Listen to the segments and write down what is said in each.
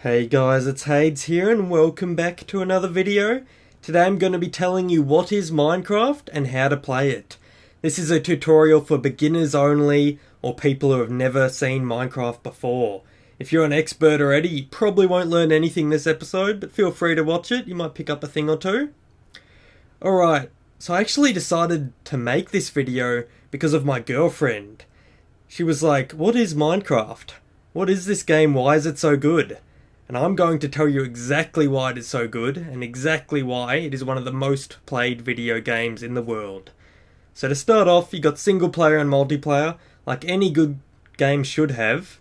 Hey guys, it's Hades here and welcome back to another video. Today I'm going to be telling you what is Minecraft and how to play it. This is a tutorial for beginners only or people who have never seen Minecraft before. If you're an expert already, you probably won't learn anything this episode, but feel free to watch it, you might pick up a thing or two. Alright, so I actually decided to make this video because of my girlfriend. She was like, what is Minecraft? What is this game? Why is it so good? And I'm going to tell you exactly why it is so good, and exactly why it is one of the most played video games in the world. So to start off, you got single player and multiplayer, like any good game should have.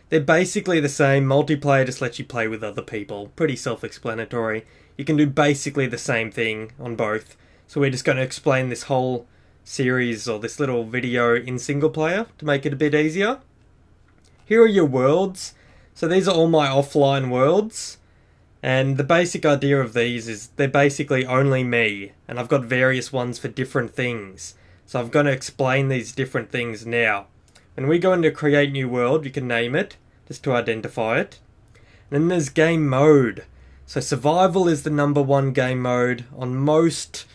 They're basically the same. Multiplayer just lets you play with other people. Pretty self-explanatory. You can do basically the same thing on both. So we're just going to explain this whole series, or this little video, in single player, to make it a bit easier. Here are your worlds. So these are all my offline worlds, and the basic idea of these is they're basically only me, and I've got various ones for different things. So I'm going to explain these different things now. When we go into create new world, you can name it, just to identify it. And then there's game mode. So survival is the #1 game mode on most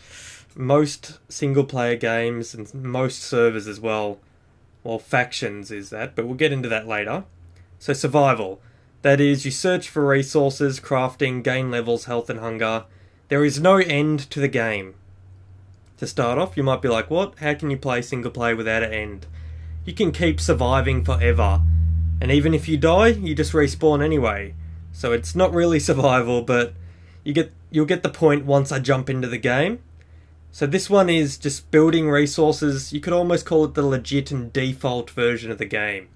single player games and most servers as well. Well, factions is that, but we'll get into that later. So survival, that is, you search for resources, crafting, gain levels, health and hunger. There is no end to the game. To start off, you might be like, what? How can you play single player without an end? You can keep surviving forever. And even if you die, you just respawn anyway. So it's not really survival, but you'll get the point once I jump into the game. So this one is just building resources. You could almost call it the legit and default version of the game.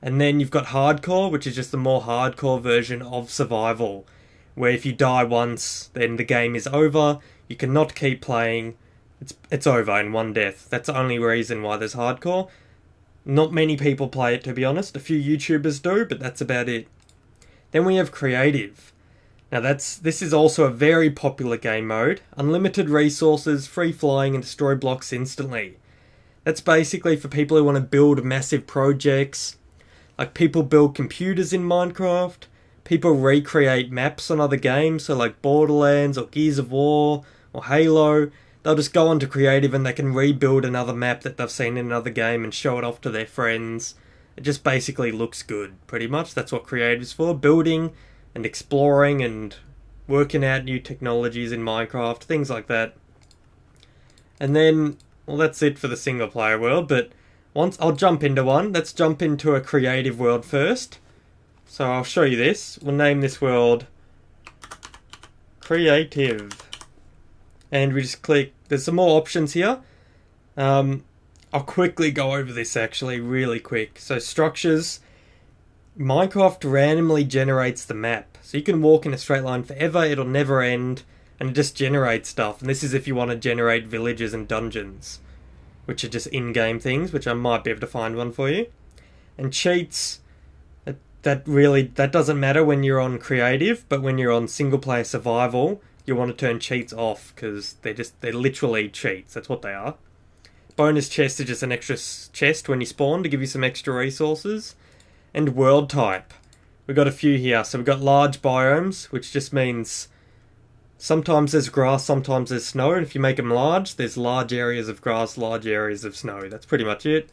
And then you've got hardcore, which is just the more hardcore version of survival, where if you die once, then the game is over. You cannot keep playing. It's over in one death. That's the only reason why there's hardcore. Not many people play it, to be honest. A few YouTubers do, but that's about it. Then we have creative. Now this is also a very popular game mode. Unlimited resources, free flying, and destroy blocks instantly. That's basically for people who want to build massive projects. Like, people build computers in Minecraft, people recreate maps on other games, so like Borderlands or Gears of War or Halo. They'll just go onto creative and they can rebuild another map that they've seen in another game and show it off to their friends. It just basically looks good, pretty much. That's what creative's for, building and exploring and working out new technologies in Minecraft, things like that. And then, well, that's it for the single player world, but once I'll jump into one. Let's jump into a creative world first. So I'll show you this. We'll name this world Creative. And we just click. There's some more options here. I'll quickly go over this actually, really quick. So structures. Minecraft randomly generates the map. So you can walk in a straight line forever. It'll never end. And it just generates stuff. And this is if you want to generate villages and dungeons, which are just in-game things, which I might be able to find one for you. And cheats, that doesn't matter when you're on creative, but when you're on single-player survival, you want to turn cheats off, because they're literally cheats. That's what they are. Bonus chest is just an extra chest when you spawn to give you some extra resources. And world type. We've got a few here. So we've got large biomes, which just means sometimes there's grass, sometimes there's snow, and if you make them large, there's large areas of grass, large areas of snow. That's pretty much it.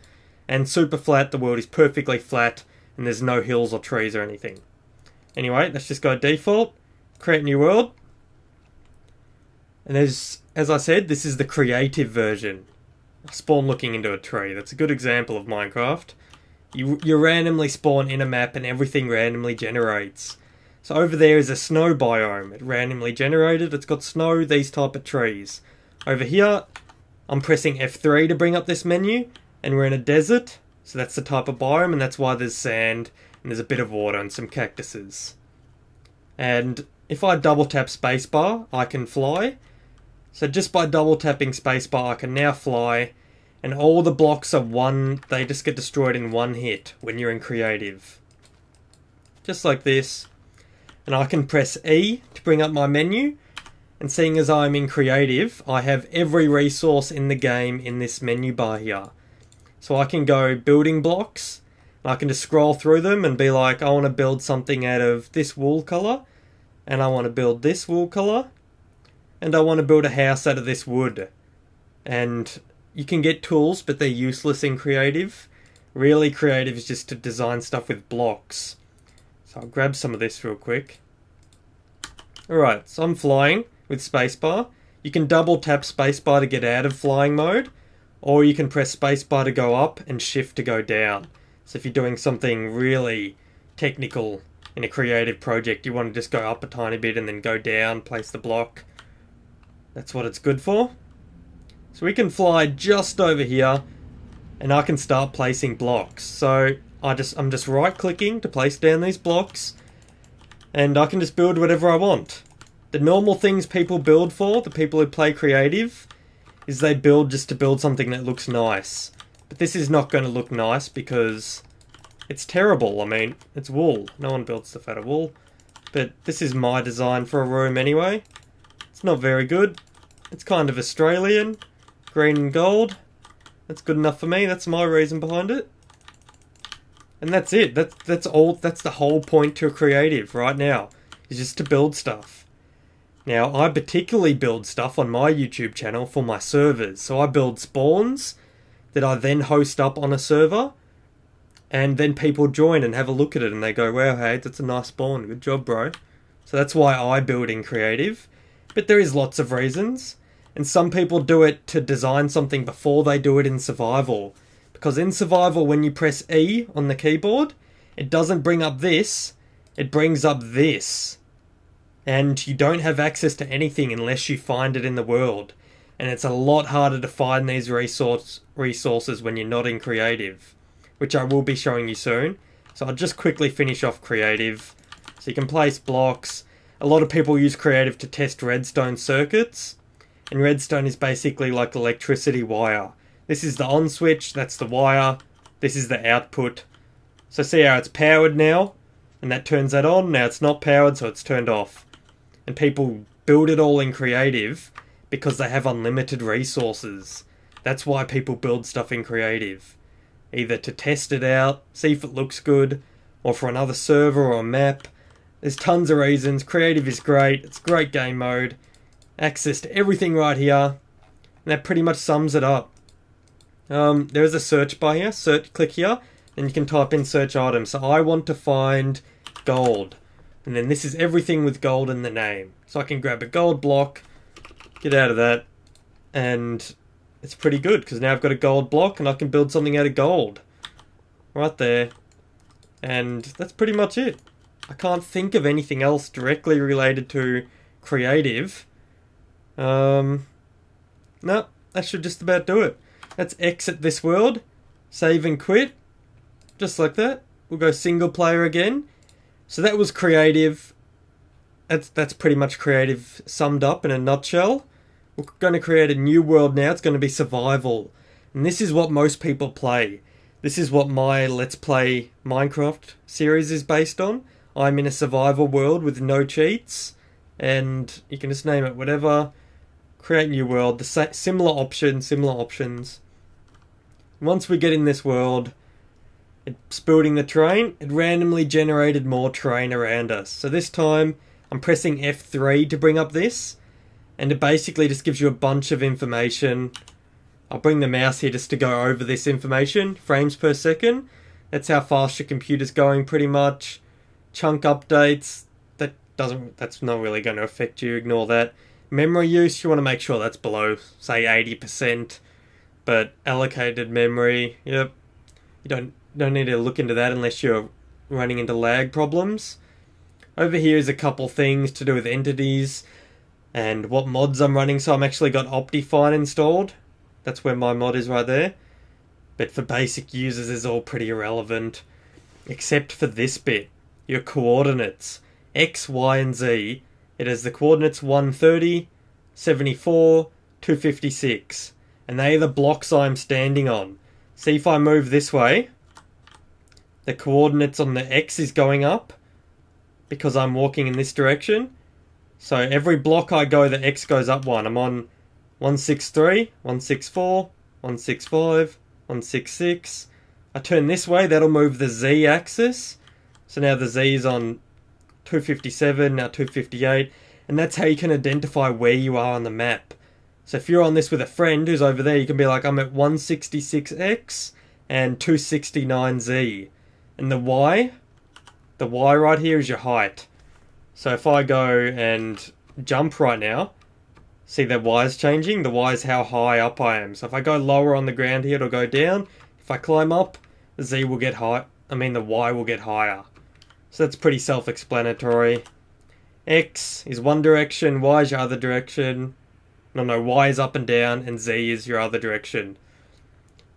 And super flat, the world is perfectly flat, and there's no hills or trees or anything. Anyway, let's just go default, create new world. And there's, as I said, this is the creative version. Spawn looking into a tree. That's a good example of Minecraft. You randomly spawn in a map and everything randomly generates. So over there is a snow biome. It randomly generated. It's got snow, these type of trees. Over here, I'm pressing F3 to bring up this menu. And we're in a desert. So that's the type of biome, and that's why there's sand. And there's a bit of water and some cactuses. And if I double tap spacebar, I can fly. So just by double tapping spacebar, I can now fly. And all the blocks are they just get destroyed in one hit when you're in creative. Just like this. And I can press E to bring up my menu. And seeing as I'm in creative, I have every resource in the game in this menu bar here. So I can go building blocks. And I can just scroll through them and be like, I want to build something out of this wool colour, and I want to build this wool colour, and I want to build a house out of this wood. And you can get tools, but they're useless in creative. Really, creative is just to design stuff with blocks. So I'll grab some of this real quick. Alright, so I'm flying with spacebar. You can double tap spacebar to get out of flying mode, or you can press spacebar to go up and shift to go down. So if you're doing something really technical in a creative project, you want to just go up a tiny bit and then go down, place the block. That's what it's good for. So we can fly just over here, and I can start placing blocks. So I'm just right clicking to place down these blocks, and I can just build whatever I want. The normal things people build for, the people who play creative, is they build just to build something that looks nice. But this is not going to look nice because it's terrible. I mean, it's wool. No one builds stuff out of wool. But this is my design for a room anyway. It's not very good. It's kind of Australian. Green and gold. That's good enough for me. That's my reason behind it. And that's it. That's all. That's the whole point to a creative right now, is just to build stuff. Now, I particularly build stuff on my YouTube channel for my servers. So I build spawns that I then host up on a server, and then people join and have a look at it and they go, wow, hey, that's a nice spawn. Good job, bro. So that's why I build in creative. But there is lots of reasons. And some people do it to design something before they do it in survival. Because in survival, when you press E on the keyboard, it doesn't bring up this, it brings up this. And you don't have access to anything unless you find it in the world. And it's a lot harder to find these resources when you're not in creative, which I will be showing you soon. So I'll just quickly finish off creative. So you can place blocks. A lot of people use creative to test redstone circuits. And redstone is basically like electricity wire. This is the on switch, that's the wire, this is the output. So see how it's powered now? And that turns that on, now it's not powered, so it's turned off. And people build it all in creative because they have unlimited resources. That's why people build stuff in creative. Either to test it out, see if it looks good, or for another server or a map. There's tons of reasons. Creative is great, it's great game mode. Access to everything right here, and that pretty much sums it up. There is a search bar here. Click here, and you can type in search items. So I want to find gold, and then this is everything with gold in the name. So I can grab a gold block, get out of that, and it's pretty good because now I've got a gold block and I can build something out of gold right there. And that's pretty much it. I can't think of anything else directly related to creative. No, that should just about do it. Let's exit this world, save and quit, just like that. We'll go single player again. So that was creative. That's pretty much creative summed up in a nutshell. We're going to create a new world now. It's going to be survival. And this is what most people play. This is what my Let's Play Minecraft series is based on. I'm in a survival world with no cheats. And you can just name it whatever. Create new world. The similar options. Once we get in this world, it's building the terrain. It randomly generated more terrain around us. So this time, I'm pressing F3 to bring up this. And it basically just gives you a bunch of information. I'll bring the mouse here just to go over this information. Frames per second. That's how fast your computer's going pretty much. Chunk updates. That's not really going to affect you. Ignore that. Memory use, you want to make sure that's below, say, 80%. But allocated memory, yep. You don't need to look into that unless you're running into lag problems. Over here is a couple things to do with entities and what mods I'm running. So I'm actually got Optifine installed. That's where my mod is right there. But for basic users, it's all pretty irrelevant. Except for this bit, your coordinates. X, Y, and Z. It has the coordinates 130, 74, 256. And they are the blocks I'm standing on. See, if I move this way, the coordinates on the X is going up because I'm walking in this direction. So every block I go, the X goes up one. I'm on 163, 164, 165, 166, I turn this way, that'll move the Z axis. So now the Z is on 257, now 258, and that's how you can identify where you are on the map. So if you're on this with a friend who's over there, you can be like, I'm at 166X and 269Z. And the Y right here is your height. So if I go and jump right now, see the Y is changing? The Y is how high up I am. So if I go lower on the ground here, it'll go down. If I climb up, the Z will get high. The Y will get higher. So that's pretty self-explanatory. X is one direction, Y is your other direction. No, Y is up and down, and Z is your other direction.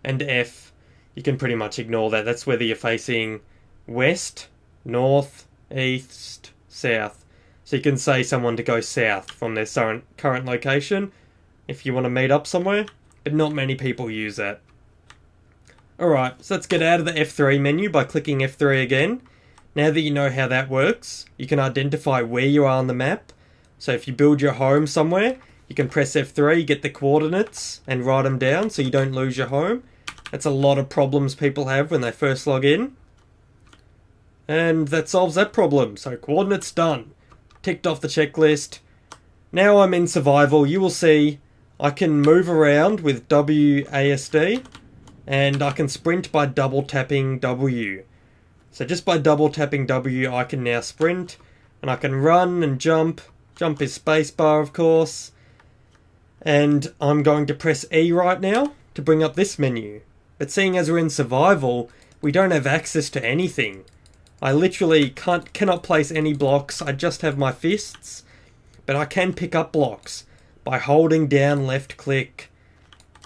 And F, you can pretty much ignore that. That's whether you're facing west, north, east, south. So you can say someone to go south from their current location if you want to meet up somewhere, but not many people use that. Alright, so let's get out of the F3 menu by clicking F3 again. Now that you know how that works, you can identify where you are on the map. So if you build your home somewhere, you can press F3, get the coordinates, and write them down so you don't lose your home. That's a lot of problems people have when they first log in. And that solves that problem. So coordinates done. Ticked off the checklist. Now I'm in survival. You will see I can move around with WASD, and I can sprint by double tapping W. So just by double tapping W, I can now sprint, and I can run and jump. Jump is spacebar, of course. And I'm going to press E right now to bring up this menu. But seeing as we're in survival, we don't have access to anything. I literally cannot place any blocks. I just have my fists. But I can pick up blocks by holding down left click.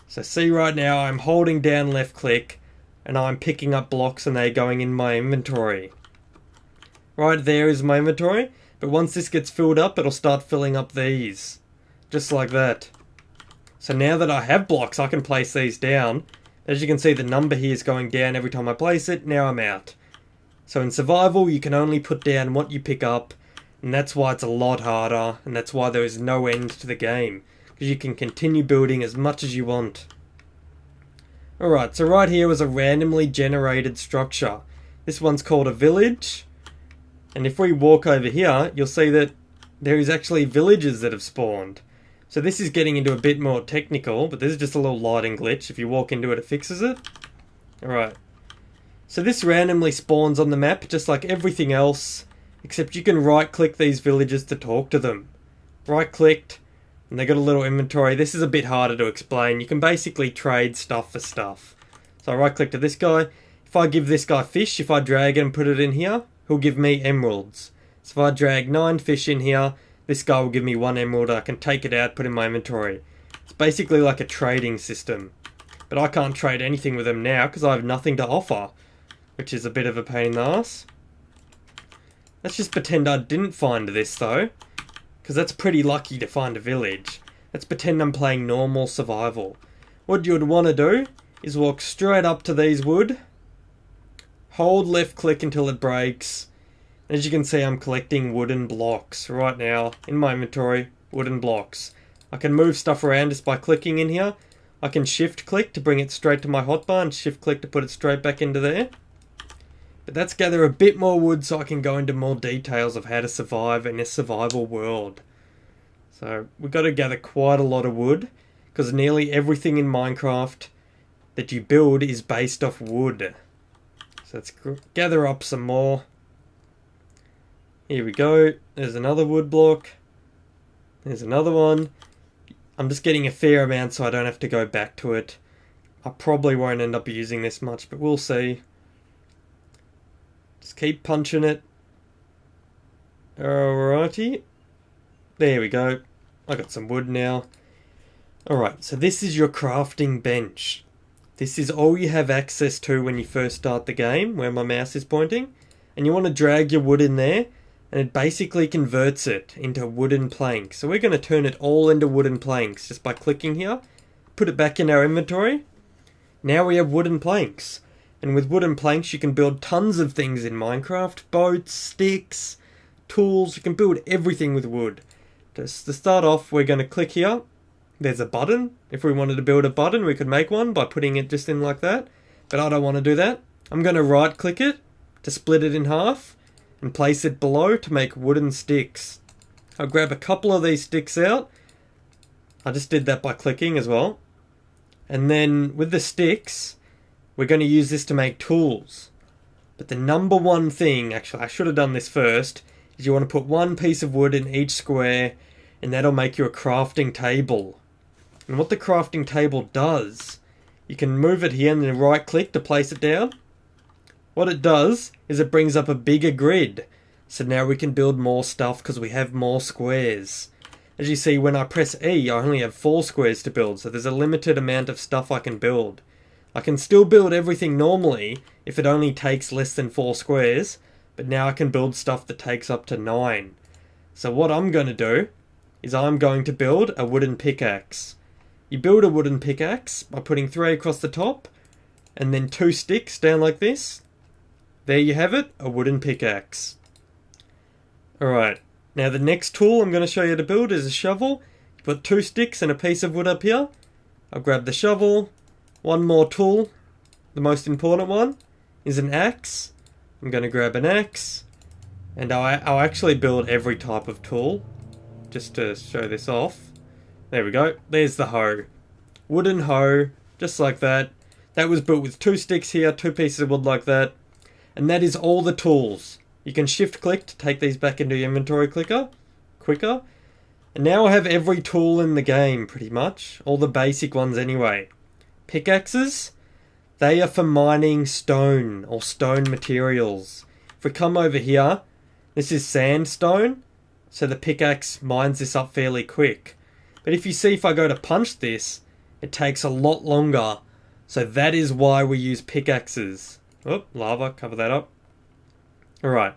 So see right now, I'm holding down left click, and I'm picking up blocks and they're going in my inventory. Right there is my inventory, but once this gets filled up, it'll start filling up these. Just like that. So now that I have blocks, I can place these down. As you can see, the number here is going down every time I place it. Now I'm out. So in survival, you can only put down what you pick up, and that's why it's a lot harder, and that's why there is no end to the game, because you can continue building as much as you want. Alright, so right here was a randomly generated structure. This one's called a village. And if we walk over here, you'll see that there is actually villages that have spawned. So this is getting into a bit more technical, but this is just a little lighting glitch. If you walk into it, it fixes it. Alright. So this randomly spawns on the map, just like everything else, except you can right-click these villages to talk to them. Right-clicked, and they got a little inventory. This is a bit harder to explain. You can basically trade stuff for stuff. So I right-click to this guy. If I give this guy fish, if I drag it and put it in here, he'll give me emeralds. So if I drag 9 fish in here, this guy will give me 1 emerald. I can take it out, put it in my inventory. It's basically like a trading system. But I can't trade anything with them now because I have nothing to offer, which is a bit of a pain in the ass. Let's just pretend I didn't find this though, because that's pretty lucky to find a village. Let's pretend I'm playing normal survival. What you would want to do is walk straight up to these wood, hold left click until it breaks. As you can see, I'm collecting wooden blocks right now in my inventory. Wooden blocks. I can move stuff around just by clicking in here. I can shift click to bring it straight to my hotbar and shift click to put it straight back into there. But let's gather a bit more wood so I can go into more details of how to survive in a survival world. So we've got to gather quite a lot of wood, because nearly everything in Minecraft that you build is based off wood. So let's gather up some more. Here we go. There's another wood block. There's another one. I'm just getting a fair amount so I don't have to go back to it. I probably won't end up using this much, but we'll see. Just keep punching it. Alrighty. There we go. I got some wood now. Alright, so this is your crafting bench. This is all you have access to when you first start the game, where my mouse is pointing. And you want to drag your wood in there, and it basically converts it into wooden planks. So we're going to turn it all into wooden planks just by clicking here. Put it back in our inventory. Now we have wooden planks. And with wooden planks you can build tons of things in Minecraft. Boats, sticks, tools. You can build everything with wood. Just to start off, we're going to click here. There's a button. If we wanted to build a button, we could make one by putting it just in like that. but I don't want to do that. I'm going to right click it to split it in half and place it below to make wooden sticks. I'll grab a couple of these sticks out. I just did that by clicking as well. And then with the sticks, we're going to use this to make tools. But the number one thing, actually I should have done this first, is you want to put one piece of wood in each square, and that'll make you a crafting table. And what the crafting table does, you can move it here and then right click to place it down. What it does is it brings up a bigger grid. So now we can build more stuff because we have more squares. As you see, when I press E, I only have 4 squares to build, so there's a limited amount of stuff I can build. I can still build everything normally if it only takes less than 4 squares, but now I can build stuff that takes up to 9. So what I'm going to do is I'm going to build a wooden pickaxe. You build a wooden pickaxe by putting 3 across the top and then 2 sticks down like this. There you have it, a wooden pickaxe. Alright, now the next tool I'm going to show you to build is a shovel. You put 2 sticks and a piece of wood up here. I'll grab the shovel. One more tool, the most important one, is an axe. I'm going to grab an axe, and I'll actually build every type of tool, just to show this off. There we go, there's the hoe. Wooden hoe, just like that. That was built with 2 sticks here, 2 pieces of wood like that. And that is all the tools. You can shift click to take these back into your inventory quicker. And now I have every tool in the game, pretty much. All the basic ones anyway. Pickaxes, they are for mining stone or stone materials. If we come over here, this is sandstone, so the pickaxe mines this up fairly quick. But if you see, if I go to punch this, it takes a lot longer. So that is why we use pickaxes. Oh, lava, cover that up. Alright,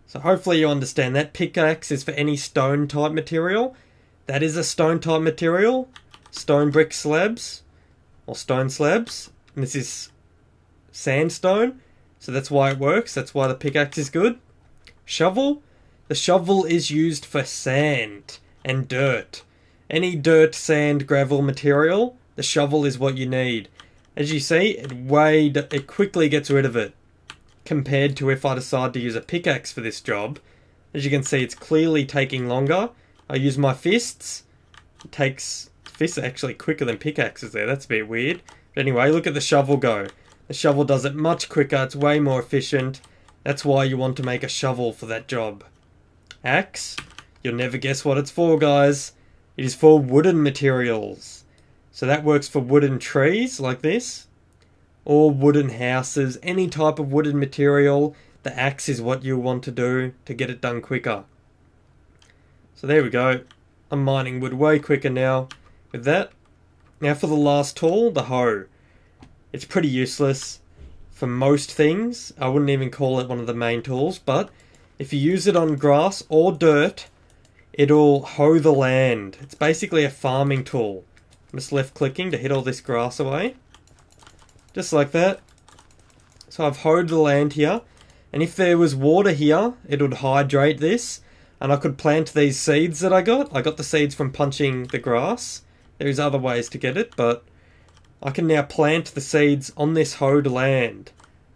so hopefully you understand that. Pickaxe is for any stone type material. That is a stone type material. Stone brick slabs. Or stone slabs, and this is sandstone, so that's why it works, that's why the pickaxe is good. Shovel, the shovel is used for sand and dirt. Any dirt, sand, gravel material, the shovel is what you need. As you see, it quickly gets rid of it, compared to if I decide to use a pickaxe for this job. As you can see, it's clearly taking longer. I use my fists, it takes... Fists are actually quicker than pickaxes there, that's a bit weird. But anyway, look at the shovel go. The shovel does it much quicker, it's way more efficient. That's why you want to make a shovel for that job. Axe, you'll never guess what it's for, guys. It is for wooden materials. So that works for wooden trees, like this. Or wooden houses, any type of wooden material. The axe is what you want to do to get it done quicker. So there we go. I'm mining wood way quicker now. With that. Now for the last tool, the hoe. It's pretty useless for most things. I wouldn't even call it one of the main tools, but if you use it on grass or dirt, it'll hoe the land. It's basically a farming tool. I'm just left clicking to hit all this grass away. Just like that. So I've hoed the land here, and if there was water here, it would hydrate this, and I could plant these seeds that I got. I got the seeds from punching the grass. There's other ways to get it, but I can now plant the seeds on this hoed land.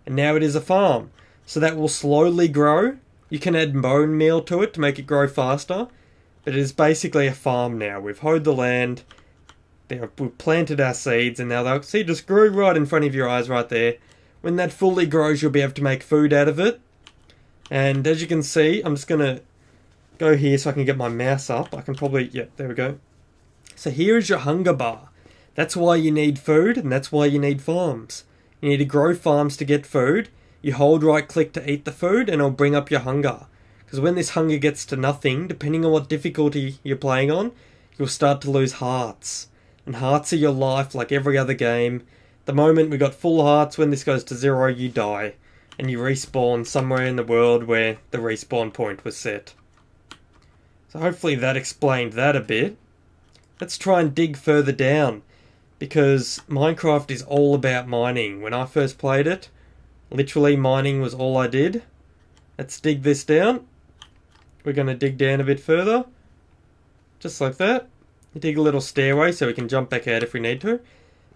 And now it is a farm. So that will slowly grow. You can add bone meal to it to make it grow faster. But it is basically a farm now. We've hoed the land. We've planted our seeds, and now they'll see just grew right in front of your eyes right there. When that fully grows, you'll be able to make food out of it. And as you can see, I'm just going to go here so I can get my mouse up. I can probably, yeah, there we go. So here is your hunger bar. That's why you need food, and that's why you need farms. You need to grow farms to get food. You hold right click to eat the food, and it'll bring up your hunger. Because when this hunger gets to nothing, depending on what difficulty you're playing on, you'll start to lose hearts. And hearts are your life like every other game. At the moment we got full hearts. When this goes to 0, you die. And you respawn somewhere in the world where the respawn point was set. So hopefully that explained that a bit. Let's try and dig further down, because Minecraft is all about mining. When I first played it, literally mining was all I did. Let's dig this down. We're going to dig down a bit further, just like that. Dig a little stairway so we can jump back out if we need to.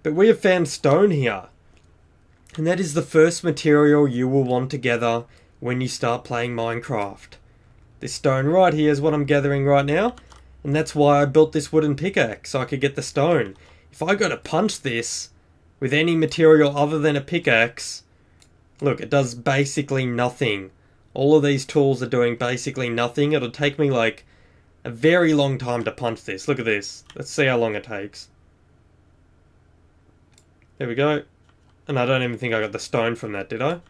But we have found stone here. And that is the first material you will want to gather when you start playing Minecraft. This stone right here is what I'm gathering right now, and that's why I built this wooden pickaxe, so I could get the stone. If I go to punch this with any material other than a pickaxe, look, it does basically nothing. All of these tools are doing basically nothing. It'll take me like a very long time to punch this. Look at this. Let's see how long it takes. There we go. And I don't even think I got the stone from that, did I?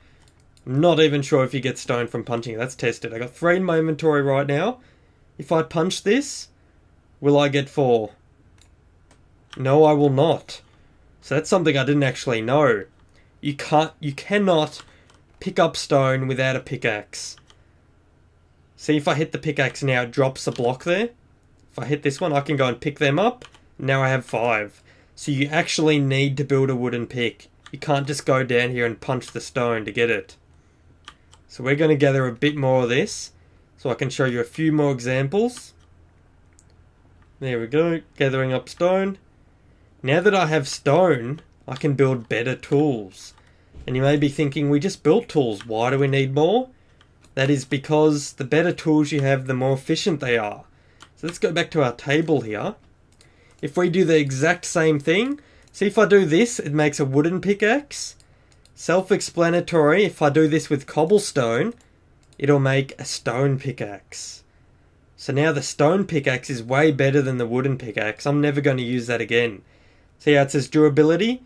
I'm not even sure if you get stone from punching it. Let's test it. I got 3 in my inventory right now. If I punch this, will I get 4? No, I will not. So that's something I didn't actually know. You cannot pick up stone without a pickaxe. See, if I hit the pickaxe now, it drops a block there. If I hit this one, I can go and pick them up. Now I have 5. So you actually need to build a wooden pick. You can't just go down here and punch the stone to get it. So we're going to gather a bit more of this, so I can show you a few more examples. There we go, gathering up stone. Now that I have stone, I can build better tools. And you may be thinking, we just built tools, why do we need more? That is because the better tools you have, the more efficient they are. So let's go back to our table here. If we do the exact same thing, see if I do this, it makes a wooden pickaxe. Self-explanatory, if I do this with cobblestone, it'll make a stone pickaxe. So now the stone pickaxe is way better than the wooden pickaxe. I'm never going to use that again. See how it says durability?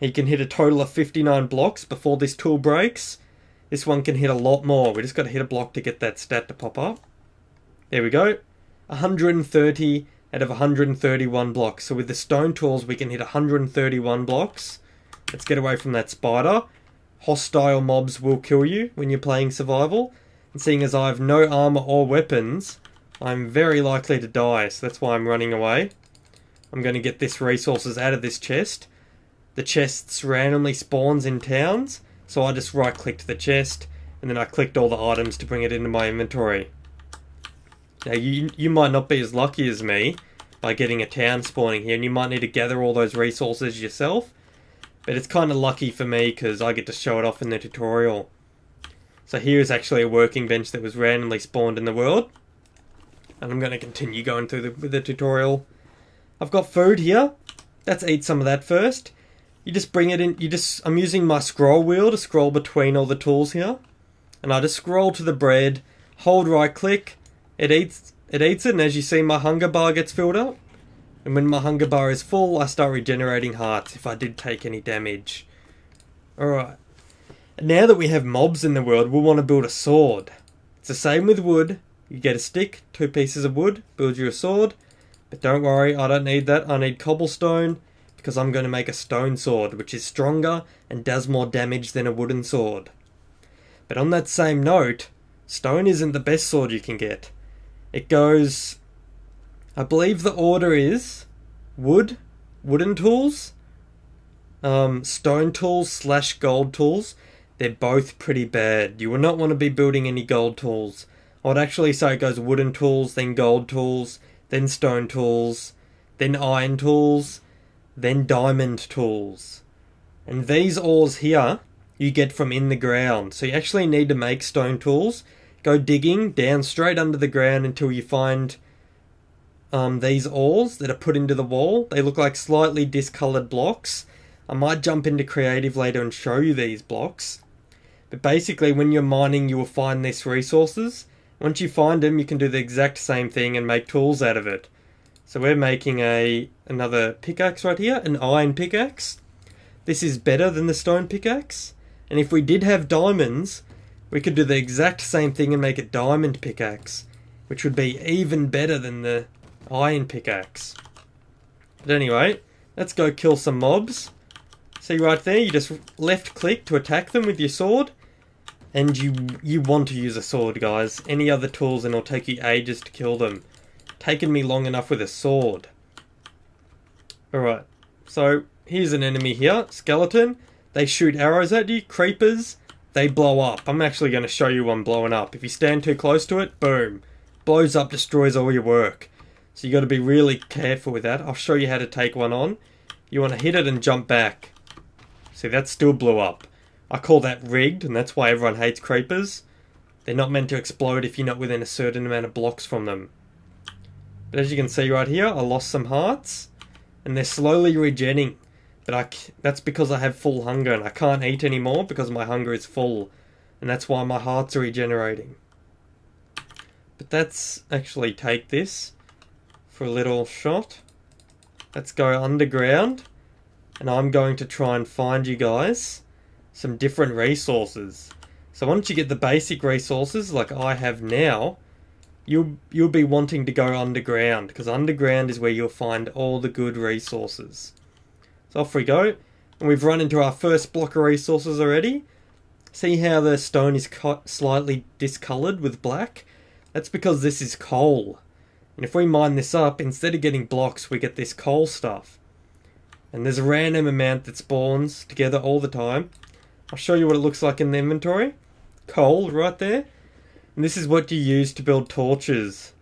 You can hit a total of 59 blocks before this tool breaks. This one can hit a lot more. We just got to hit a block to get that stat to pop up. There we go. 130 out of 131 blocks. So with the stone tools, we can hit 131 blocks. Let's get away from that spider. Hostile mobs will kill you when you're playing survival. And seeing as I have no armor or weapons, I'm very likely to die. So that's why I'm running away. I'm going to get this resources out of this chest. The chests randomly spawns in towns. So I just right clicked the chest. And then I clicked all the items to bring it into my inventory. Now you might not be as lucky as me by getting a town spawning here. And you might need to gather all those resources yourself. But it's kind of lucky for me because I get to show it off in the tutorial. So here's actually a working bench that was randomly spawned in the world. And I'm going to continue going through with the tutorial. I've got food here. Let's eat some of that first. You just bring it in. I'm using my scroll wheel to scroll between all the tools here. And I just scroll to the bread, hold right click. It eats it, and as you see, my hunger bar gets filled up. And when my hunger bar is full, I start regenerating hearts if I did take any damage. Alright. Now that we have mobs in the world, we'll want to build a sword. It's the same with wood. You get a stick, 2 pieces of wood, build you a sword. But don't worry, I don't need that. I need cobblestone because I'm going to make a stone sword, which is stronger and does more damage than a wooden sword. But on that same note, stone isn't the best sword you can get. It goes... I believe the order is wooden tools, stone tools / gold tools. They're both pretty bad. You will not want to be building any gold tools. I would actually say it goes wooden tools, then gold tools, then stone tools, then iron tools, then diamond tools. And these ores here, you get from in the ground. So you actually need to make stone tools. Go digging down straight under the ground until you find... these ores that are put into the wall. They look like slightly discoloured blocks. I might jump into creative later and show you these blocks. But basically when you're mining you will find these resources. Once you find them you can do the exact same thing and make tools out of it. So we're making another pickaxe right here, an iron pickaxe. This is better than the stone pickaxe. And if we did have diamonds, we could do the exact same thing and make a diamond pickaxe, which would be even better than the iron pickaxe. But anyway, let's go kill some mobs. See right there, you just left click to attack them with your sword. And you want to use a sword, guys. Any other tools and it'll take you ages to kill them. Taken me long enough with a sword. Alright, so here's an enemy here, skeleton. They shoot arrows at you, creepers, they blow up. I'm actually going to show you one blowing up. If you stand too close to it, boom. Blows up, destroys all your work. So you got to be really careful with that. I'll show you how to take one on. You want to hit it and jump back. See, that still blew up. I call that rigged, and that's why everyone hates creepers. They're not meant to explode if you're not within a certain amount of blocks from them. But as you can see right here, I lost some hearts, and they're slowly regenning. But that's because I have full hunger, and I can't eat anymore because my hunger is full. And that's why my hearts are regenerating. But let's actually take this for a little shot. Let's go underground, and I'm going to try and find you guys some different resources. So once you get the basic resources like I have now, you'll be wanting to go underground, because underground is where you'll find all the good resources. So off we go, and we've run into our first block of resources already. See how the stone is slightly discoloured with black? That's because this is coal. And if we mine this up, instead of getting blocks, we get this coal stuff. And there's a random amount that spawns together all the time. I'll show you what it looks like in the inventory. Coal right there. And this is what you use to build torches.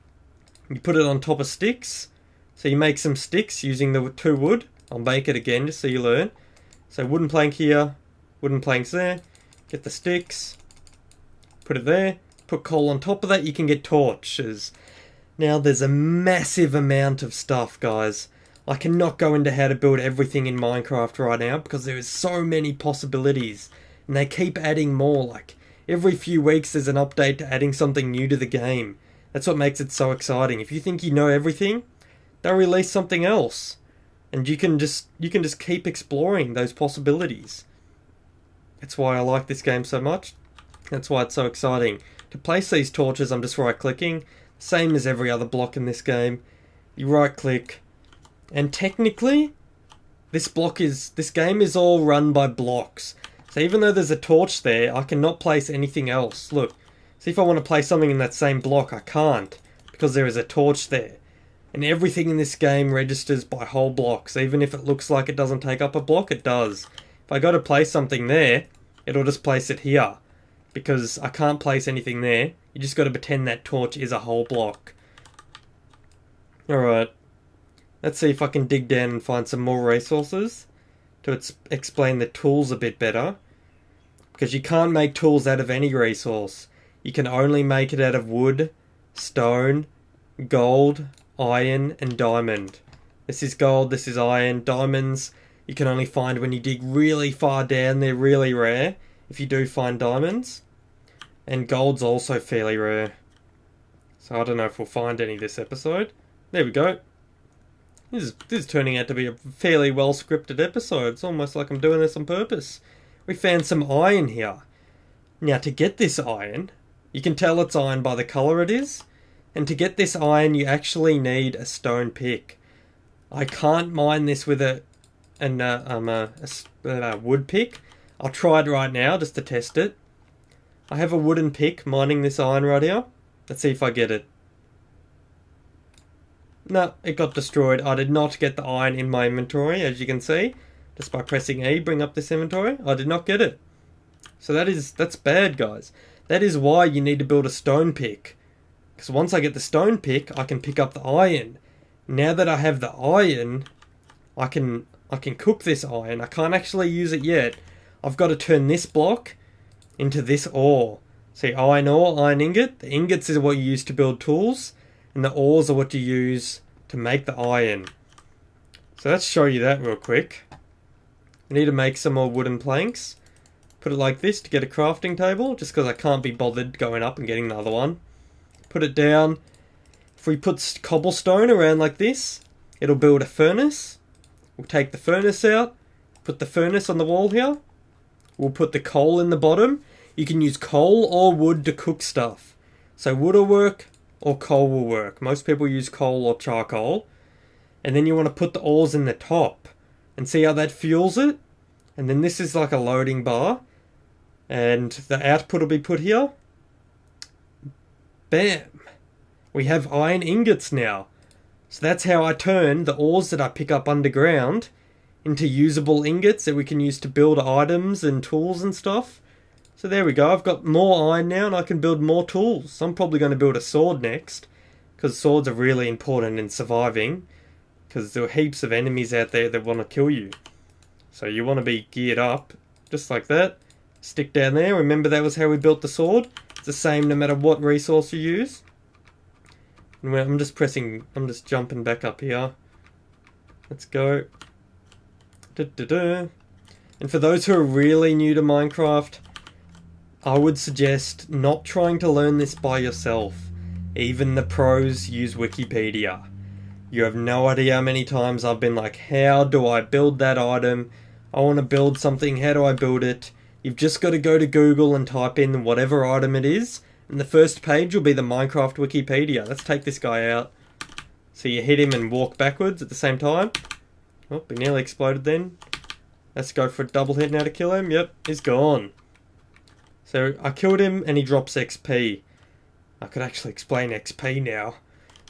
You put it on top of sticks. So you make some sticks using the 2 wood. I'll make it again just so you learn. So wooden plank here, wooden planks there. Get the sticks. Put it there. Put coal on top of that, you can get torches. Now there's a massive amount of stuff, guys. I cannot go into how to build everything in Minecraft right now because there is so many possibilities. And they keep adding more, like every few weeks there's an update to adding something new to the game. That's what makes it so exciting. If you think you know everything, they'll release something else. And you can just keep exploring those possibilities. That's why I like this game so much. That's why it's so exciting. To place these torches, I'm just right clicking. Same as every other block in this game. You right click. And technically, this game is all run by blocks. So even though there's a torch there, I cannot place anything else. Look, see if I want to place something in that same block, I can't. Because there is a torch there. And everything in this game registers by whole blocks. Even if it looks like it doesn't take up a block, it does. If I go to place something there, it'll just place it here. Because I can't place anything there. You just got to pretend that torch is a whole block. Alright. Let's see if I can dig down and find some more resources to explain the tools a bit better. Because you can't make tools out of any resource. You can only make it out of wood, stone, gold, iron, and diamond. This is gold, this is iron. Diamonds you can only find when you dig really far down. They're really rare if you do find diamonds. And gold's also fairly rare. So I don't know if we'll find any this episode. There we go. This is turning out to be a fairly well scripted episode. It's almost like I'm doing this on purpose. We found some iron here. Now to get this iron, you can tell it's iron by the colour it is. And to get this iron you actually need a stone pick. I can't mine this with a wood pick. I'll try it right now just to test it. I have a wooden pick mining this iron right here. Let's see if I get it. No, it got destroyed. I did not get the iron in my inventory, as you can see. Just by pressing E, bring up this inventory. I did not get it. So that's bad, guys. That is why you need to build a stone pick. Because once I get the stone pick, I can pick up the iron. Now that I have the iron, I can cook this iron. I can't actually use it yet. I've got to turn this block into this ore. See, iron ore, iron ingot. The ingots is what you use to build tools. And the ores are what you use to make the iron. So let's show you that real quick. I need to make some more wooden planks. Put it like this to get a crafting table, just because I can't be bothered going up and getting another one. Put it down. If we put cobblestone around like this, it'll build a furnace. We'll take the furnace out, put the furnace on the wall here. We'll put the coal in the bottom. You can use coal or wood to cook stuff. So wood will work, or coal will work. Most people use coal or charcoal. And then you want to put the ores in the top. And see how that fuels it? And then this is like a loading bar. And the output will be put here. Bam! We have iron ingots now. So that's how I turn the ores that I pick up underground into usable ingots that we can use to build items and tools and stuff. So there we go, I've got more iron now and I can build more tools. I'm probably going to build a sword next, because swords are really important in surviving, because there are heaps of enemies out there that want to kill you. So you want to be geared up, just like that. Stick down there. Remember that was how we built the sword. It's the same no matter what resource you use. And I'm just jumping back up here. Let's go. And for those who are really new to Minecraft, I would suggest not trying to learn this by yourself. Even the pros use Wikipedia. You have no idea how many times I've been like, how do I build that item? I want to build something, how do I build it? You've just got to go to Google and type in whatever item it is, and the first page will be the Minecraft Wikipedia. Let's take this guy out. So you hit him and walk backwards at the same time. Oh, he nearly exploded then. Let's go for a double hit now to kill him. Yep, he's gone. So I killed him and he drops XP. I could actually explain XP now.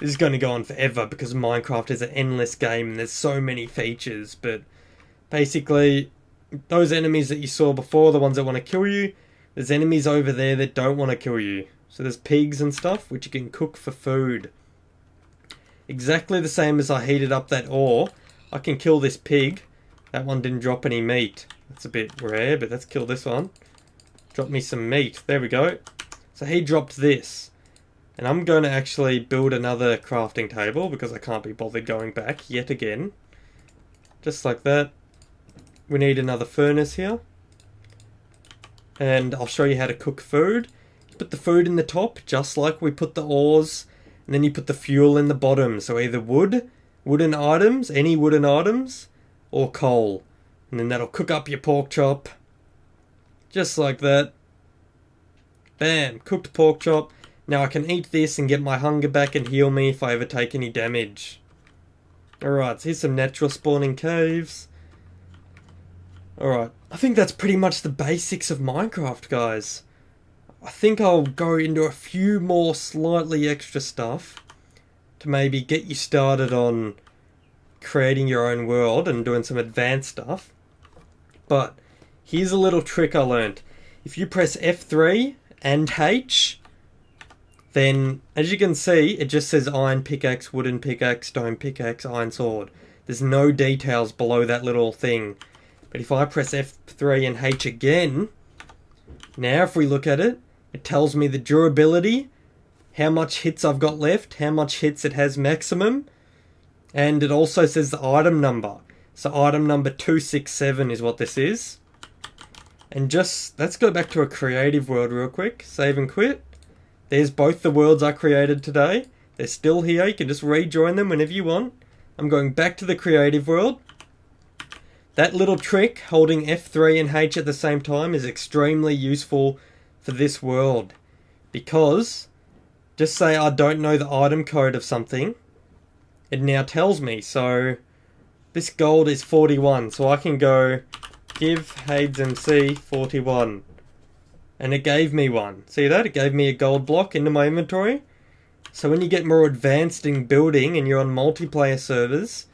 This is going to go on forever because Minecraft is an endless game and there's so many features. But basically, those enemies that you saw before, the ones that want to kill you, there's enemies over there that don't want to kill you. So there's pigs and stuff which you can cook for food. Exactly the same as I heated up that ore. I can kill this pig. That one didn't drop any meat. That's a bit rare, but let's kill this one. Drop me some meat. There we go. So he dropped this. And I'm going to actually build another crafting table because I can't be bothered going back yet again. Just like that. We need another furnace here. And I'll show you how to cook food. You put the food in the top, just like we put the ores. And then you put the fuel in the bottom. So either wood, wooden items, any wooden items, or coal. And then that'll cook up your pork chop. Just like that. Bam, cooked pork chop. Now I can eat this and get my hunger back and heal me if I ever take any damage. Alright, so here's some natural spawning caves. Alright, I think that's pretty much the basics of Minecraft, guys. I think I'll go into a few more slightly extra stuff to maybe get you started on creating your own world and doing some advanced stuff. But here's a little trick I learned. If you press F3 and H, then as you can see, it just says iron pickaxe, wooden pickaxe, stone pickaxe, iron sword. There's no details below that little thing. But if I press F3 and H again, now if we look at it, it tells me the durability, how much hits I've got left, how much hits it has maximum, and it also says the item number. So item number 267 is what this is. And just, let's go back to a creative world real quick. Save and quit. There's both the worlds I created today. They're still here. You can just rejoin them whenever you want. I'm going back to the creative world. That little trick, holding F3 and H at the same time, is extremely useful for this world. Because, just say I don't know the item code of something, it now tells me. So, this gold is 41. So I can go, give Hades MC 41. And it gave me one. See that? It gave me a gold block into my inventory. So when you get more advanced in building and you're on multiplayer servers,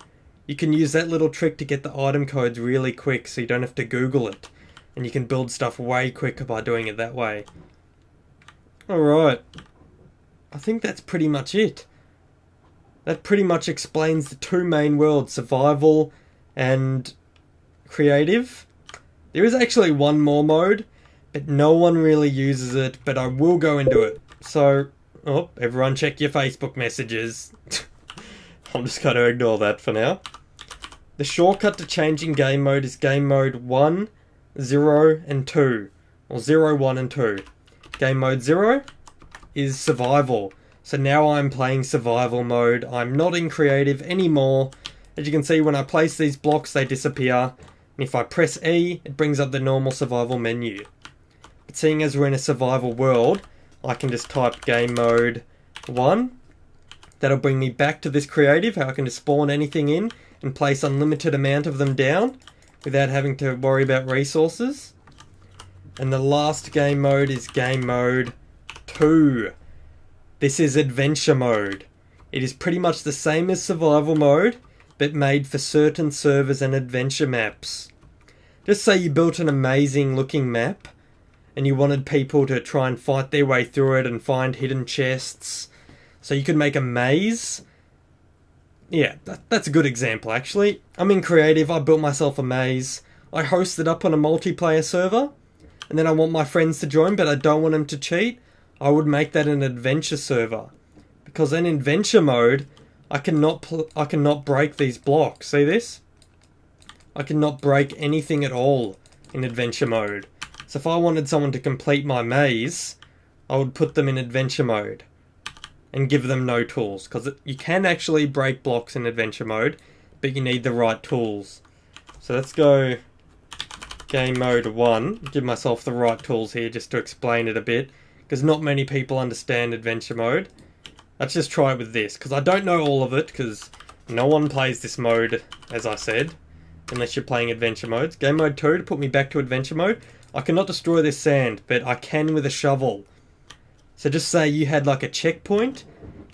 you can use that little trick to get the item codes really quick so you don't have to Google it. And you can build stuff way quicker by doing it that way. Alright. I think that's pretty much it. That pretty much explains the two main worlds, survival and creative. There is actually one more mode, but no one really uses it, but I will go into it. So, oh, everyone check your Facebook messages. I'm just going to ignore that for now. The shortcut to changing game mode is game mode 1, 0, and 2. Or 0, 1, and 2. Game mode 0 is survival. So now I'm playing survival mode. I'm not in creative anymore. As you can see, when I place these blocks, they disappear. And if I press E, it brings up the normal survival menu. But seeing as we're in a survival world, I can just type game mode 1. That'll bring me back to this creative, how I can just spawn anything in and place unlimited amount of them down without having to worry about resources. And the last game mode is game mode 2. This is adventure mode. It is pretty much the same as survival mode, but made for certain servers and adventure maps. Just say you built an amazing looking map and you wanted people to try and fight their way through it and find hidden chests. So you could make a maze. Yeah, that's a good example actually. I'm in creative, I built myself a maze. I host it up on a multiplayer server, and then I want my friends to join, but I don't want them to cheat, I would make that an adventure server. Because in adventure mode, I cannot break these blocks. See this? I cannot break anything at all in adventure mode. So if I wanted someone to complete my maze, I would put them in adventure mode and give them no tools. Because you can actually break blocks in adventure mode, but you need the right tools. So let's go game mode 1. Give myself the right tools here just to explain it a bit, because not many people understand adventure mode. Let's just try it with this, because I don't know all of it, because no one plays this mode, as I said, unless you're playing adventure modes. Game mode 2 to put me back to adventure mode. I cannot destroy this sand, but I can with a shovel. So just say you had like a checkpoint,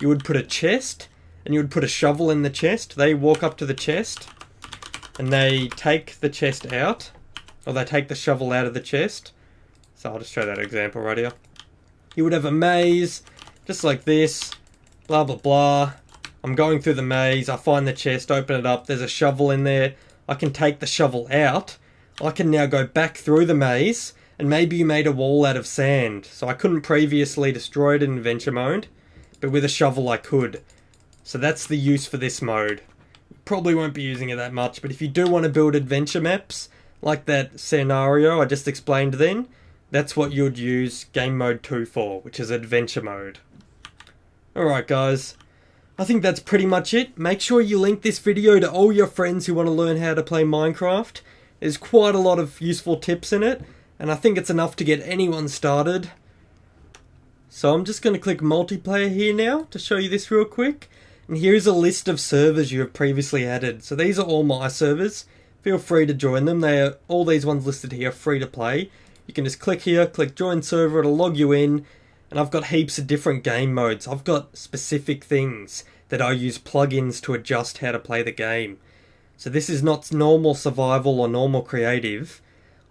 you would put a chest, and you would put a shovel in the chest. They walk up to the chest, and they take the chest out, or they take the shovel out of the chest. So I'll just show that example right here. You would have a maze, just like this, blah blah blah. I'm going through the maze, I find the chest, open it up, there's a shovel in there. I can take the shovel out. I can now go back through the maze, and maybe you made a wall out of sand. So I couldn't previously destroy it in adventure mode, but with a shovel I could. So that's the use for this mode. Probably won't be using it that much, but if you do want to build adventure maps, like that scenario I just explained then, that's what you'd use game mode 2 for, which is adventure mode. Alright guys, I think that's pretty much it. Make sure you link this video to all your friends who want to learn how to play Minecraft. There's quite a lot of useful tips in it, and I think it's enough to get anyone started. So I'm just going to click multiplayer here now to show you this real quick. And here's a list of servers you have previously added. So these are all my servers. Feel free to join them. All these ones listed here are free to play. You can just click here, click join server, it'll log you in. And I've got heaps of different game modes. I've got specific things that I use plugins to adjust how to play the game. So this is not normal survival or normal creative.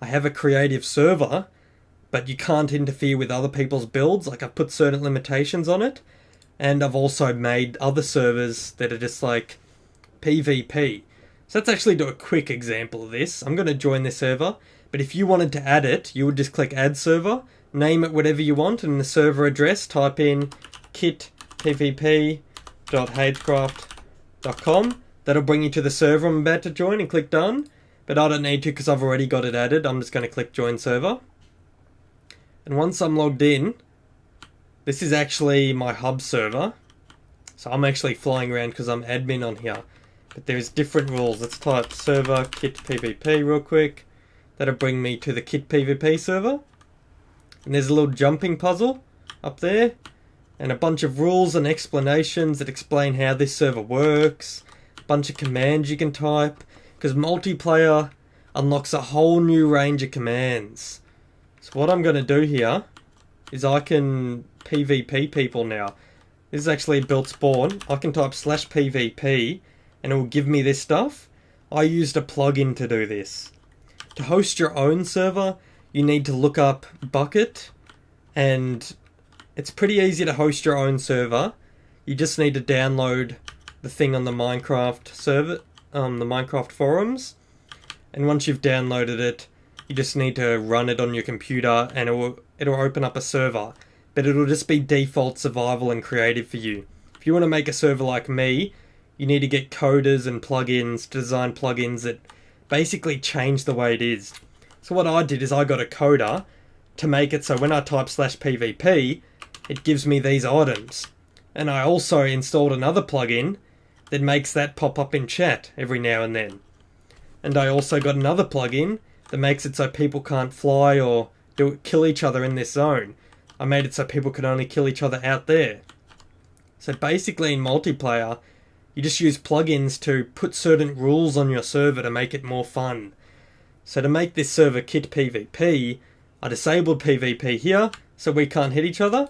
I have a creative server, but you can't interfere with other people's builds. Like, I've put certain limitations on it. And I've also made other servers that are just like PvP. So let's actually do a quick example of this. I'm going to join this server, but if you wanted to add it, you would just click add server, name it whatever you want, and in the server address type in kitpvp.hadecraft.com. That'll bring you to the server I'm about to join, and click done. But I don't need to because I've already got it added. I'm just going to click join server. And once I'm logged in, this is actually my hub server. So I'm actually flying around because I'm admin on here. But there's different rules. Let's type server kitpvp real quick. That'll bring me to the kitpvp server. And there's a little jumping puzzle up there. And a bunch of rules and explanations that explain how this server works. A bunch of commands you can type. Because multiplayer unlocks a whole new range of commands. So what I'm going to do here is I can PvP people now. This is actually a built spawn. I can type /PvP and it will give me this stuff. I used a plugin to do this. To host your own server, you need to look up Bucket, and it's pretty easy to host your own server. You just need to download the thing on the Minecraft server, the Minecraft forums, and once you've downloaded it, you just need to run it on your computer and it'll open up a server. But it'll just be default survival and creative for you. If you want to make a server like me, you need to get coders and plugins to design plugins that basically change the way it is. So what I did is I got a coder to make it so when I type /PvP, it gives me these items. And I also installed another plugin that makes that pop up in chat every now and then. And I also got another plugin that makes it so people can't fly or kill each other in this zone. I made it so people could only kill each other out there. So basically in multiplayer, you just use plugins to put certain rules on your server to make it more fun. So to make this server kitpvp, I disabled PvP here so we can't hit each other.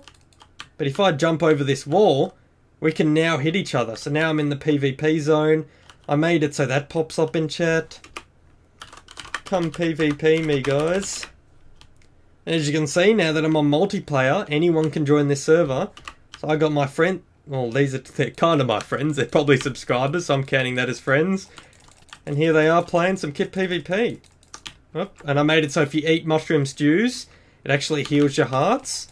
But if I jump over this wall, we can now hit each other. So now I'm in the PvP zone. I made it so that pops up in chat. Come PvP me, guys. And as you can see, now that I'm on multiplayer, anyone can join this server. So I got my friend. Well, they're kind of my friends. They're probably subscribers, so I'm counting that as friends. And here they are playing some kitpvp. Oh, and I made it so if you eat mushroom stews, it actually heals your hearts.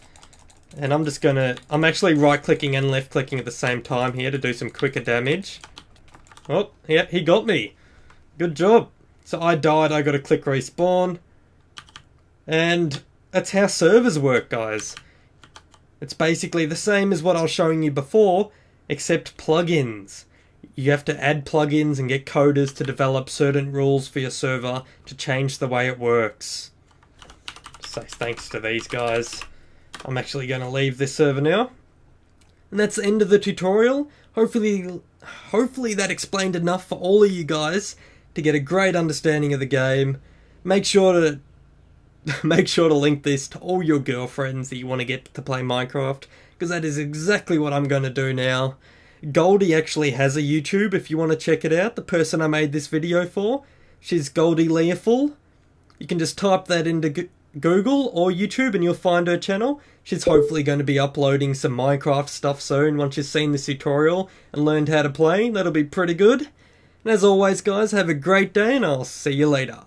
And I'm actually right clicking and left clicking at the same time here to do some quicker damage. Oh, yeah, he got me. Good job. So I died, I got to click respawn. And that's how servers work, guys. It's basically the same as what I was showing you before, except plugins. You have to add plugins and get coders to develop certain rules for your server to change the way it works. So thanks to these guys. I'm actually going to leave this server now. And that's the end of the tutorial. Hopefully that explained enough for all of you guys to get a great understanding of the game. Make sure to link this to all your girlfriends that you want to get to play Minecraft, because that is exactly what I'm going to do now. Goldie actually has a YouTube if you want to check it out. The person I made this video for, she's Goldie Learful. You can just type that into Google or YouTube and you'll find her channel. She's hopefully going to be uploading some Minecraft stuff soon once she's seen this tutorial and learned how to play. That'll be pretty good. And as always guys, have a great day and I'll see you later.